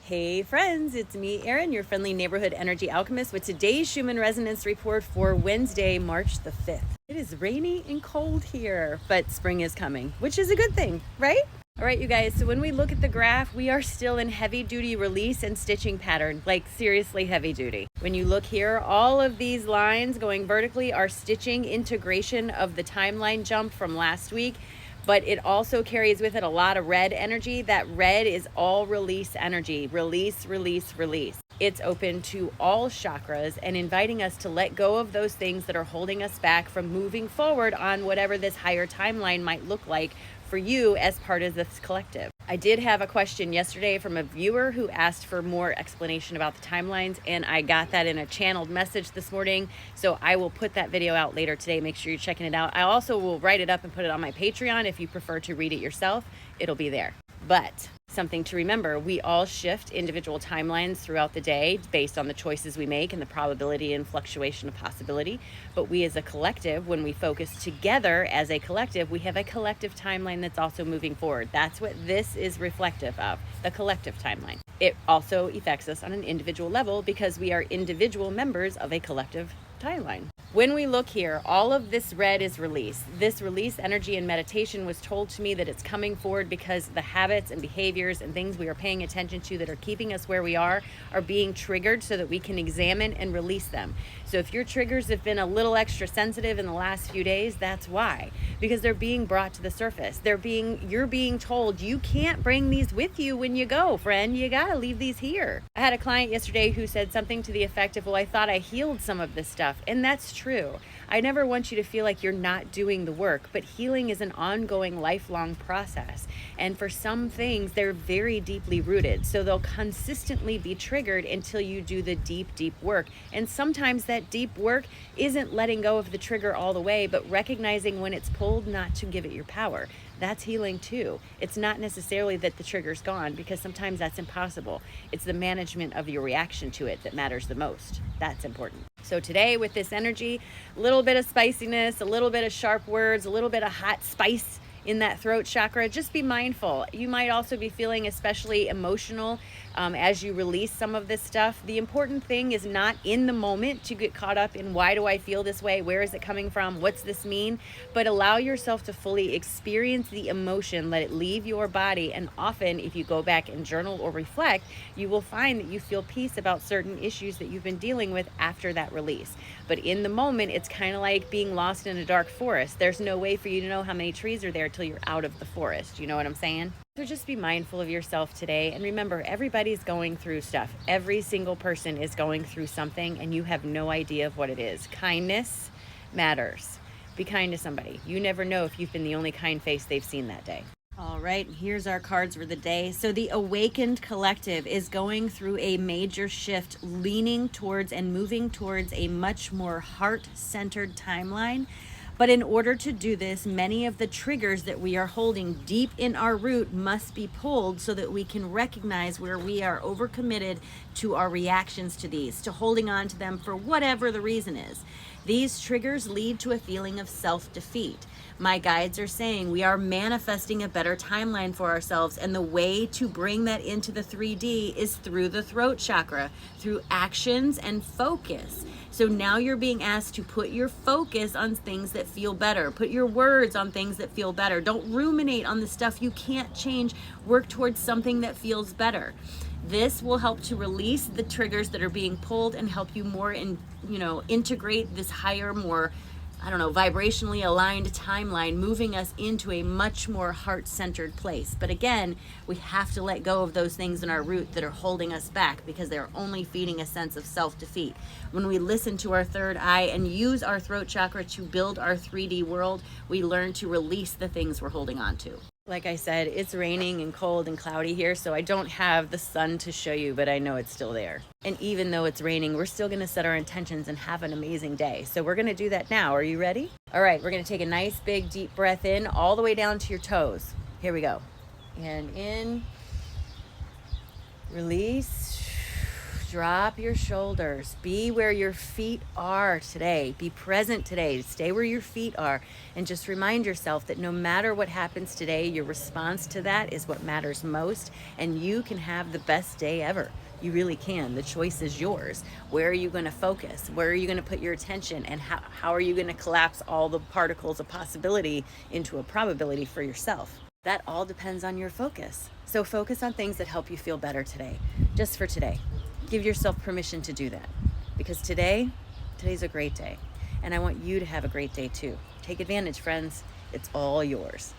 Hey friends, it's me, Erin, your friendly neighborhood energy alchemist with today's Schumann resonance report for Wednesday, March the 5th. It is rainy and cold here, but spring is coming, which is a good thing, right? All right, you guys, so when we look at the graph, we are still in heavy duty release and stitching pattern, like seriously heavy duty. When you look here, all of these lines going vertically are stitching integration of the timeline jump from last week. But it also carries with it a lot of red energy. That red is all release energy. Release, release, release. It's open to all chakras and inviting us to let go of those things that are holding us back from moving forward on whatever this higher timeline might look like for you as part of this collective. I did have a question yesterday from a viewer who asked for more explanation about the timelines, and I got that in a channeled message this morning. So I will put that video out later today. Make sure you're checking it out. I also will write it up and put it on my Patreon. If you prefer to read it yourself, it'll be there. But something to remember, we all shift individual timelines throughout the day based on the choices we make and the probability and fluctuation of possibility. But we as a collective, when we focus together as a collective, we have a collective timeline that's also moving forward. That's what this is reflective of, the collective timeline. It also affects us on an individual level because we are individual members of a collective timeline. When we look here, all of this red is release. This release energy in meditation was told to me that it's coming forward because the habits and behaviors and things we are paying attention to that are keeping us where we are being triggered so that we can examine and release them. So if your triggers have been a little extra sensitive in the last few days, that's why. Because they're being brought to the surface. You're being told you can't bring these with you when you go, friend. You gotta leave these here. I had a client yesterday who said something to the effect of, well, I thought I healed some of this stuff. And that's true. I never want you to feel like you're not doing the work, but healing is an ongoing, lifelong process. And for some things, they're very deeply rooted. So they'll consistently be triggered until you do the deep, deep work. And sometimes that deep work isn't letting go of the trigger all the way, but recognizing when it's pulled, not to give it your power. That's healing too. It's not necessarily that the trigger's gone, because sometimes that's impossible. It's the management of your reaction to it that matters the most. That's important. So today with this energy, a little bit of spiciness, a little bit of sharp words, a little bit of hot spice in that throat chakra, just be mindful. You might also be feeling especially emotional as you release some of this stuff. The important thing is not in the moment to get caught up in why do I feel this way? Where is it coming from? What's this mean? But allow yourself to fully experience the emotion, let it leave your body. And often if you go back and journal or reflect, you will find that you feel peace about certain issues that you've been dealing with after that release. But in the moment, it's kind of like being lost in a dark forest. There's no way for you to know how many trees are there till you're out of the forest. You know what I'm saying? So just be mindful of yourself today. And remember, everybody's going through stuff. Every single person is going through something, and you have no idea of what it is. Kindness matters. Be kind to somebody. You never know if you've been the only kind face they've seen that day. All right, here's our cards for the day. So the Awakened Collective is going through a major shift, leaning towards and moving towards a much more heart-centered timeline. But in order to do this, many of the triggers that we are holding deep in our root must be pulled so that we can recognize where we are overcommitted to our reactions to these, to holding on to them for whatever the reason is. These triggers lead to a feeling of self-defeat. My guides are saying we are manifesting a better timeline for ourselves, and the way to bring that into the 3D is through the throat chakra, through actions and focus. So now you're being asked to put your focus on things that feel better. Put your words on things that feel better. Don't ruminate on the stuff you can't change. Work towards something that feels better. This will help to release the triggers that are being pulled and help you more integrate this higher, more vibrationally aligned timeline, moving us into a much more heart-centered place. But again, we have to let go of those things in our root that are holding us back because they're only feeding a sense of self-defeat. When we listen to our third eye and use our throat chakra to build our 3D world, we learn to release the things we're holding on to. Like I said, it's raining and cold and cloudy here, so I don't have the sun to show you, but I know it's still there. And even though it's raining, we're still gonna set our intentions and have an amazing day. So we're gonna do that now. Are you ready? All right, we're gonna take a nice big deep breath in all the way down to your toes. Here we go. And in, release, Drop your shoulders. Be where your feet are today. Be present today. Stay where your feet are. And just remind yourself that no matter what happens today, your response to that is what matters most. And you can have the best day ever. You really can. The choice is yours. Where are you going to focus? Where are you going to put your attention? And how are you going to collapse all the particles of possibility into a probability for yourself? That all depends on your focus. So focus on things that help you feel better today, just for today. Give yourself permission to do that, because today's a great day. And I want you to have a great day too. Take advantage, friends. It's all yours.